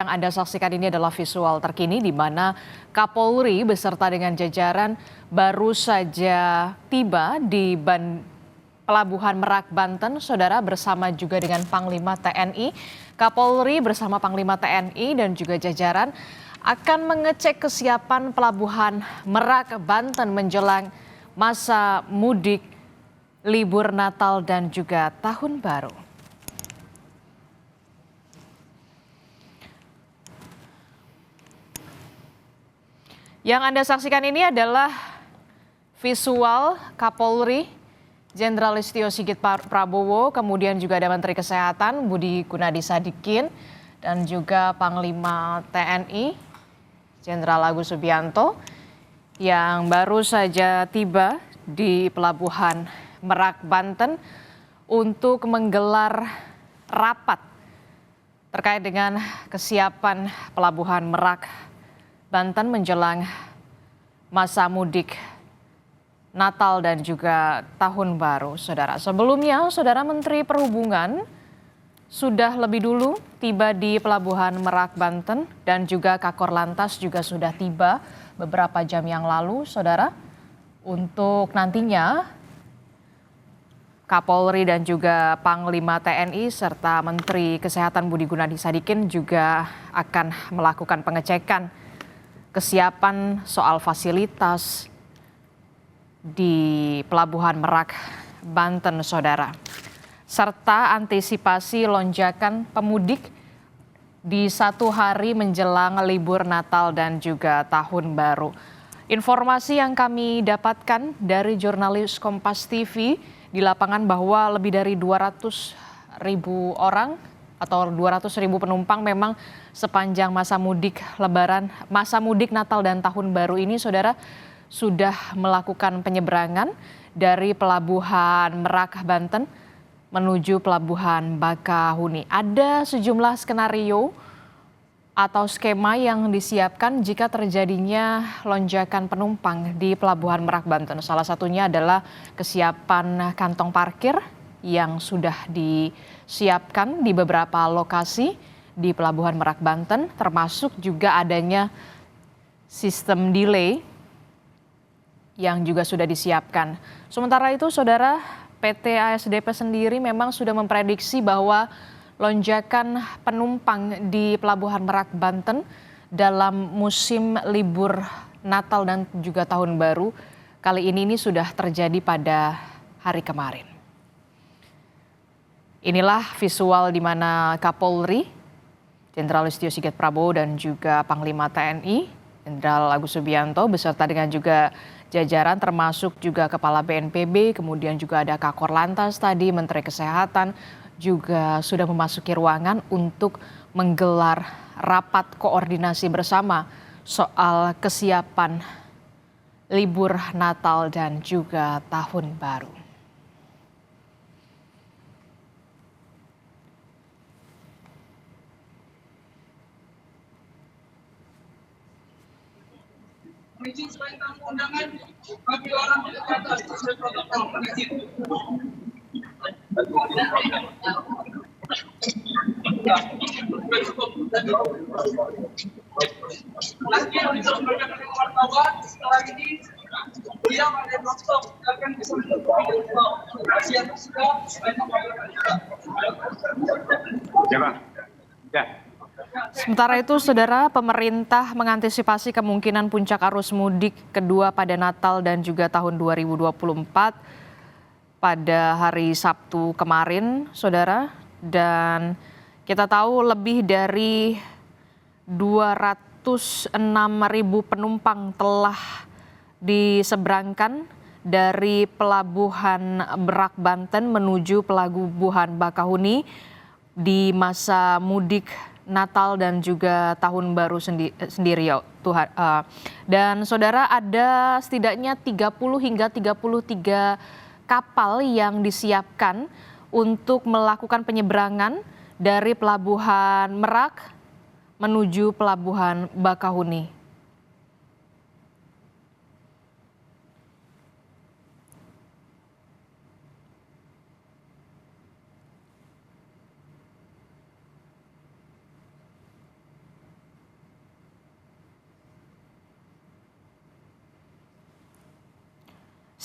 yang Anda saksikan ini adalah visual terkini di mana Kapolri beserta dengan jajaran baru saja tiba di Pelabuhan Merak, Banten, Saudara, bersama juga dengan Panglima TNI. Kapolri bersama Panglima TNI dan juga jajaran akan mengecek kesiapan Pelabuhan Merak, Banten menjelang masa mudik, libur Natal dan juga Tahun Baru. Yang Anda saksikan ini adalah visual Kapolri Jenderal Listio Sigit Prabowo, kemudian juga ada Menteri Kesehatan Budi Gunadi Sadikin, dan juga Panglima TNI Jenderal Agus Subianto yang baru saja tiba di Pelabuhan Merak, Banten untuk menggelar rapat terkait dengan kesiapan Pelabuhan Merak, Banten menjelang masa mudik Natal dan juga Tahun Baru, Saudara. Sebelumnya, Saudara, Menteri Perhubungan sudah lebih dulu tiba di Pelabuhan Merak, Banten, dan juga Kakor Lantas juga sudah tiba beberapa jam yang lalu, Saudara, untuk nantinya Kapolri dan juga Panglima TNI serta Menteri Kesehatan Budi Gunadi Sadikin juga akan melakukan pengecekan kesiapan soal fasilitas di Pelabuhan Merak, Banten, Saudara, serta antisipasi lonjakan pemudik di satu hari menjelang libur Natal dan juga Tahun Baru. Informasi yang kami dapatkan dari jurnalis Kompas TV di lapangan bahwa lebih dari 200.000 orang atau 200.000 penumpang memang sepanjang masa mudik Lebaran, masa mudik Natal dan Tahun Baru ini, Saudara, sudah melakukan penyeberangan dari Pelabuhan Merak, Banten menuju Pelabuhan Bakahuni. Ada sejumlah skenario atau skema yang disiapkan jika terjadinya lonjakan penumpang di Pelabuhan Merak, Banten. Salah satunya adalah kesiapan kantong parkir yang sudah disiapkan di beberapa lokasi di Pelabuhan Merak, Banten, termasuk juga adanya sistem delay yang juga sudah disiapkan. Sementara itu, Saudara, PT ASDP sendiri memang sudah memprediksi bahwa lonjakan penumpang di Pelabuhan Merak, Banten dalam musim libur Natal dan juga Tahun Baru kali ini sudah terjadi pada hari kemarin. Inilah visual di mana Kapolri Jenderal Listio Sigit Prabowo dan juga Panglima TNI Jenderal Agus Subianto beserta dengan juga jajaran termasuk juga Kepala BNPB, kemudian juga ada Kakor Lantas tadi, Menteri Kesehatan juga sudah memasuki ruangan untuk menggelar rapat koordinasi bersama soal kesiapan libur Natal dan juga Tahun Baru. Izin sebagai tamu undangan bagi orang di atas sesuai protokol. Lagi yang disampaikan oleh wartawan setelah ini beliau ada dokter akan bisa rahasia tersebut supaya Ya. Sementara itu, Saudara, pemerintah mengantisipasi kemungkinan puncak arus mudik kedua pada Natal dan juga tahun 2024 pada hari Sabtu kemarin, Saudara. Dan kita tahu lebih dari 206.000 penumpang telah diseberangkan dari Pelabuhan Merak, Banten menuju Pelabuhan Bakahuni di masa mudik Natal dan juga Tahun Baru sendiri ya Tuhan. Dan Saudara, ada setidaknya 30 hingga 33 kapal yang disiapkan untuk melakukan penyeberangan dari Pelabuhan Merak menuju Pelabuhan Bakahuni.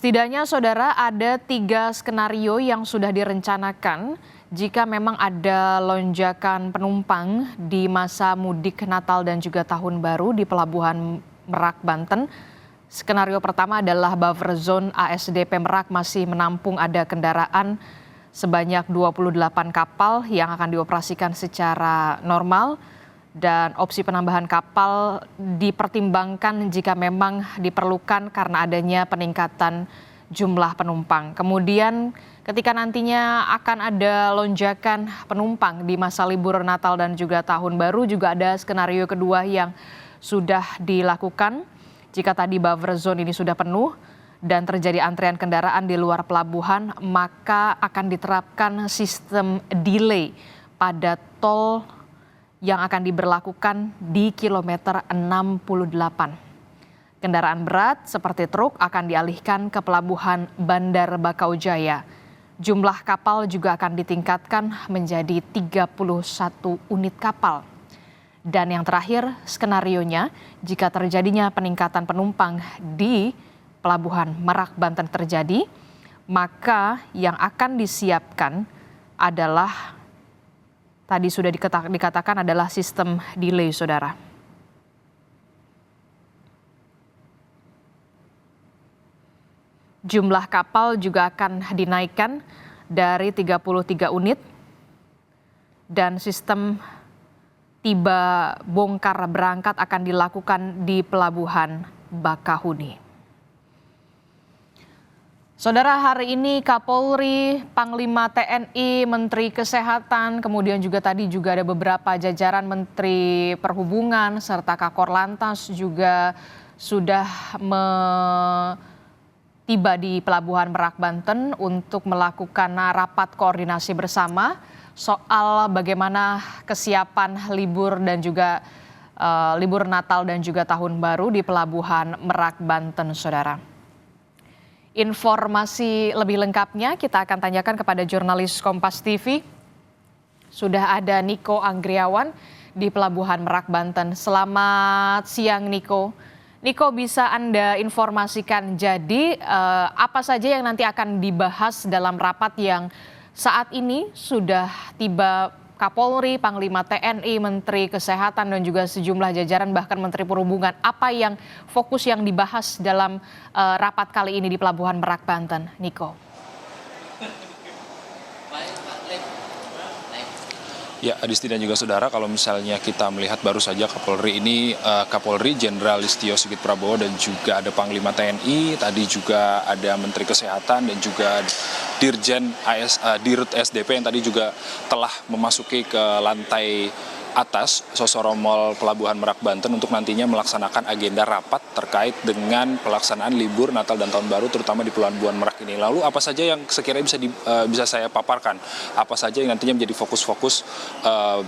Setidaknya saudara ada 3 skenario yang sudah direncanakan jika memang ada lonjakan penumpang di masa mudik Natal dan juga Tahun Baru di Pelabuhan Merak, Banten. Skenario pertama adalah buffer zone ASDP Merak masih menampung ada kendaraan sebanyak 28 kapal yang akan dioperasikan secara normal. Dan opsi penambahan kapal dipertimbangkan jika memang diperlukan karena adanya peningkatan jumlah penumpang. Kemudian ketika nantinya akan ada lonjakan penumpang di masa libur Natal dan juga Tahun Baru, juga ada skenario kedua yang sudah dilakukan. Jika tadi buffer zone ini sudah penuh dan terjadi antrean kendaraan di luar pelabuhan, maka akan diterapkan sistem delay pada tol yang akan diberlakukan di kilometer 68. Kendaraan berat seperti truk akan dialihkan ke pelabuhan Bandar Bakau Jaya. Jumlah kapal juga akan ditingkatkan menjadi 31 unit kapal. Dan yang terakhir skenarionya, jika terjadinya peningkatan penumpang di Pelabuhan Merak, Banten terjadi, maka yang akan disiapkan adalah tadi sudah dikatakan adalah sistem delay, saudara. Jumlah kapal juga akan dinaikkan dari 33 unit dan sistem tiba bongkar berangkat akan dilakukan di Pelabuhan Bakahuni. Saudara, hari ini Kapolri, Panglima TNI, Menteri Kesehatan, kemudian juga tadi juga ada beberapa jajaran Menteri Perhubungan serta Kakor Lantas juga sudah tiba di Pelabuhan Merak, Banten untuk melakukan rapat koordinasi bersama soal bagaimana kesiapan libur dan juga libur Natal dan juga Tahun Baru di Pelabuhan Merak, Banten, saudara. Informasi lebih lengkapnya kita akan tanyakan kepada jurnalis Kompas TV. Sudah ada Niko Anggriawan di Pelabuhan Merak, Banten. Selamat siang, Niko. Niko, bisa Anda informasikan jadi apa saja yang nanti akan dibahas dalam rapat yang saat ini sudah tiba Kapolri, Panglima TNI, Menteri Kesehatan dan juga sejumlah jajaran bahkan Menteri Perhubungan. Apa yang fokus yang dibahas dalam rapat kali ini di Pelabuhan Merak, Banten, Niko? Ya, Adisti dan juga saudara, kalau misalnya kita melihat baru saja Kapolri ini, Kapolri Jenderal Listio Sigit Prabowo dan juga ada Panglima TNI, tadi juga ada Menteri Kesehatan dan juga Dirjen Dirut SDP yang tadi juga telah memasuki ke lantai atas Sosoromol Pelabuhan Merak, Banten untuk nantinya melaksanakan agenda rapat terkait dengan pelaksanaan libur Natal dan Tahun Baru terutama di Pelabuhan Merak ini. Lalu apa saja yang sekiranya bisa saya paparkan? Apa saja yang nantinya menjadi fokus-fokus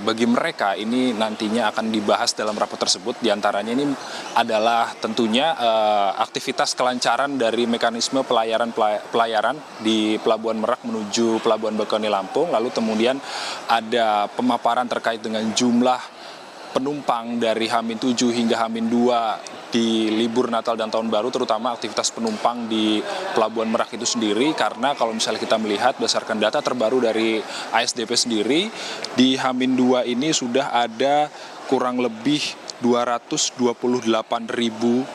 bagi mereka ini nantinya akan dibahas dalam rapat tersebut? Di antaranya ini adalah tentunya aktivitas kelancaran dari mekanisme pelayaran di Pelabuhan Merak menuju Pelabuhan Bakahuni Lampung. Lalu kemudian ada pemaparan terkait dengan jumlah penumpang dari H-7 hingga H-2 di libur Natal dan Tahun Baru, terutama aktivitas penumpang di Pelabuhan Merak itu sendiri, karena kalau misalnya kita melihat berdasarkan data terbaru dari ASDP sendiri, di H-2 ini sudah ada kurang lebih 228.703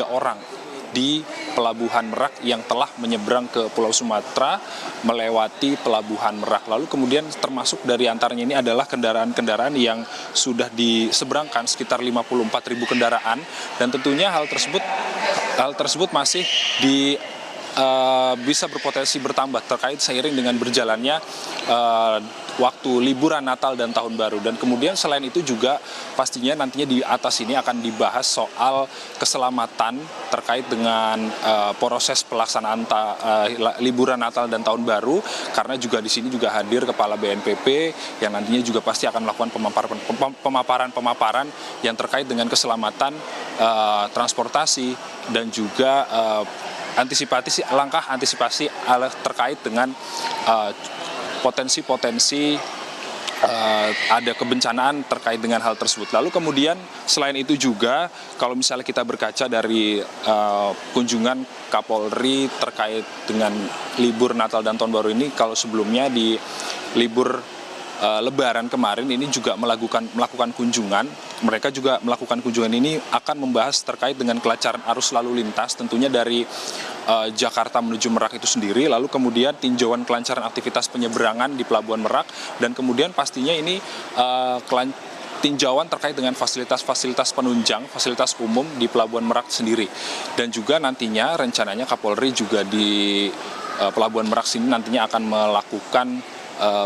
orang di Pelabuhan Merak yang telah menyeberang ke Pulau Sumatera melewati Pelabuhan Merak. Lalu kemudian termasuk dari antaranya ini adalah kendaraan-kendaraan yang sudah diseberangkan sekitar 54.000 kendaraan, dan tentunya hal tersebut masih bisa berpotensi bertambah terkait seiring dengan berjalannya waktu liburan Natal dan Tahun Baru. Dan kemudian selain itu juga pastinya nantinya di atas ini akan dibahas soal keselamatan terkait dengan proses pelaksanaan liburan Natal dan Tahun Baru, karena juga di sini juga hadir Kepala BNPB yang nantinya juga pasti akan melakukan pemaparan yang terkait dengan keselamatan transportasi dan juga langkah antisipasi terkait dengan potensi-potensi ada kebencanaan terkait dengan hal tersebut. Lalu kemudian selain itu juga kalau misalnya kita berkaca dari kunjungan Kapolri terkait dengan libur Natal dan Tahun Baru ini, kalau sebelumnya di libur Lebaran kemarin ini juga melakukan kunjungan. Mereka juga melakukan kunjungan ini akan membahas terkait dengan kelancaran arus lalu lintas, tentunya dari Jakarta menuju Merak itu sendiri, lalu kemudian tinjauan kelancaran aktivitas penyeberangan di Pelabuhan Merak, dan kemudian pastinya ini tinjauan terkait dengan fasilitas-fasilitas penunjang, fasilitas umum di Pelabuhan Merak sendiri. Dan juga nantinya rencananya Kapolri juga di Pelabuhan Merak sini nantinya akan melakukan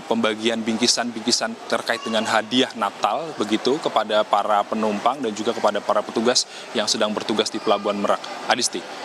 pembagian bingkisan-bingkisan terkait dengan hadiah Natal begitu kepada para penumpang dan juga kepada para petugas yang sedang bertugas di Pelabuhan Merak. Adisti.